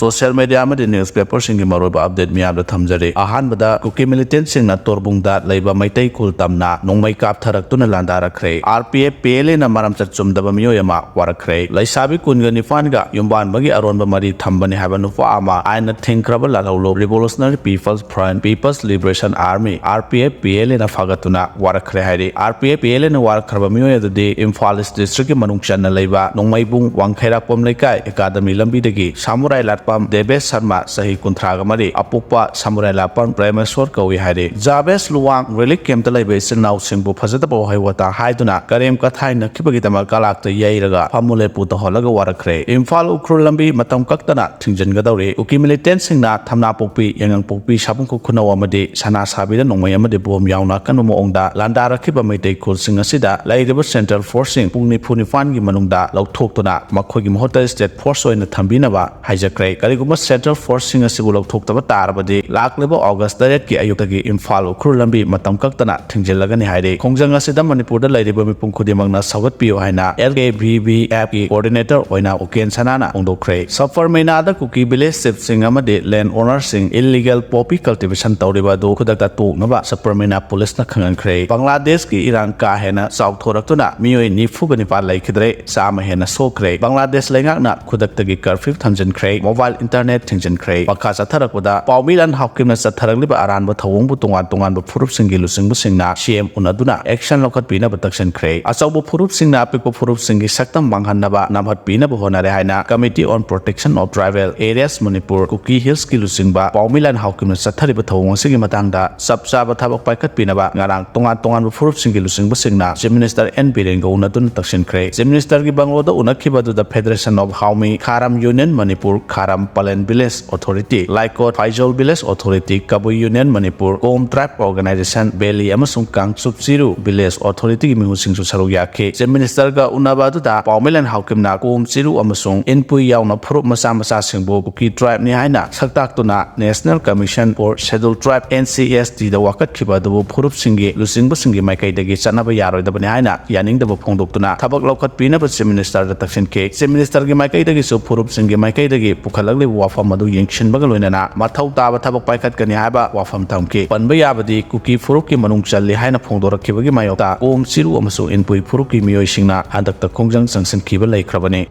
social media में newspaper सिंगी मरोबा update मियाम थमजरे अहानबदा cookie militant सिंगना तोरबुंगदा लेबा मैतै खुल तमना नोंमै कापथरक्तुना लांदारखरे आरपीएफ पीएलए ना मरम चुमदबा मियोयमा वारखरे लैसाबी कुनगा निफानगा युम्बानबगी अरोनबा मरी थंबने हाबा नुपा आमा आइना थिंख्रबा लालौलो Revolutionary People's Front People's Liberation Army RPF PLA ना फागतुना वारखरे हाइरे आरपीएफ पीएलए ना वारखरबा मियोयदि इम्फाल ईस्ट डिस्ट्रिक्ट की मनुंग चन्ना लेबा नोंमैबुंग वांखैराकपम लेकाय एकाडमी लंबीदगी सामुराई लाटपम देवेश शर्मा सही कुंथ्रागा मरी अपुप्पा सामुराई लाटपम प्रेमेश्वर कौई हाइरे जाबेस लुवांग रिलीफ कैंप लेबा इसिनाउ सिंबु फजदबा वहाइवता हाइदुना करेम कथाई नखिबगिदमा कालाक्ता यैरगा फामुले पुत हलगा वारखरे इम्फाल उख्रुल लंबी मतम कक्तना थिंजनगदौरे उकी मिलिटेंट सिंगना थमना पोकपी यंगंग पोकपी साबुंखु खुनाव अमदि सना साबिदा नोंमै अमदि बोम यावना कनु मोंगदा लांदारखिबा मैतै खुलसिंग असिदा लैरिबा सेंट्रल फोर्सिंग पुंगनि फुनिफान गी मनुंगदा लौथोक्तुना मखोगी महत्ता स्टेट फोर्स ओइना थंबिनबा हाइजक्रे करिगुमा सेंट्रल फोर्सिंग असिबु लौथोक्तबा तारबदि लाक्लेबा ऑगस्ट 8 की अयुक्तगी इम्फाल उख्रुल लंबी मतम कक्तना थिंजलगनि हाइरे खोंजंग असिदा मणिपुरदा लैरिबा मिपुं खुदिमंगना सवगतपियो हाइना LKVVF की कोऑर्डिनेटर ओइना उकेन सनाना फोंदोखरे सफर मैनादा कुकी विलेज चिफ सिंग अमदि लैंड ओनर सिंग इलीगल पॉपी कल्टीवेशन तौरिबा दो खुदकता तोकनबा सफर मैना पुलिस ना खंगनखरे बांग्लादेश की इरान का हेना साउथोरक्तुना मियोय निफुग निपाल लैखिद्रे साम हेना सोखरे बांग्लादेश लेंगाकना खुदक्तगी कर्फ्यू थंजनखरे मोबाइल इंटरनेट थिंजनखरे पखा चथरकबदा पाउमिलान हाउकिमना चथरगलिबा अरानबा थवंगबु तोंगान तोंगानबा फुरुप सिंगी लुसिंगबु सिंगना सीएम उनदुना एक्शन लौखतपिनबा तक्सनखरे अचौबो फुरुप सिंगना अपिकबो फुरुप सिंगी सक्तम मांगहनबा नामहतपिनबा होनारे हाइना Committee on Protection of Tribal Areas Manipur Kuki Hills की लुसिंगबा पाउमिलान हाउकिमना चथरिबा थवंग सिंगी मतंगदा सबचाबा थबक पाइखतपिनबा ngarang tongan furup singi lusingba singna chief minister N Birengo unatun takshinkhre chief minister gi bangloda unakhibadu the federation of Haumi Kharam Union Manipur Kharam Palen village authority Laikot Faizol village authority Kabu Union Manipur Kom tribe organization Beli amasung Kangsup Siru village authority gi mihu singsu saruk yakhe chief minister ga unabadu da Paumilan Haukimna Kom Siru amasung Inpui yauna furup masa masa singbo Kuki tribe ni haina saktaktuna National Commission for Scheduled Tribe NCST da wakat khibadu furup singi lusingba singi maikaidagi chanaba yaroidabani haina yaningdaba phongdoktuna thabak laukat pinaba chief minister da taksinke chief minister gi maikaidagi su furup singi maikaidagi pukhalagli wafam adu yengshinbaga loinana mathau taba thabak paikhat kani haiba wafam thamke panba yabadi kuki furup ki manung challi haina phongdorakhibagi mayokta om siru amasu inpui furup ki miyoi singna handakta khongjang sangsin khiba laikhrabani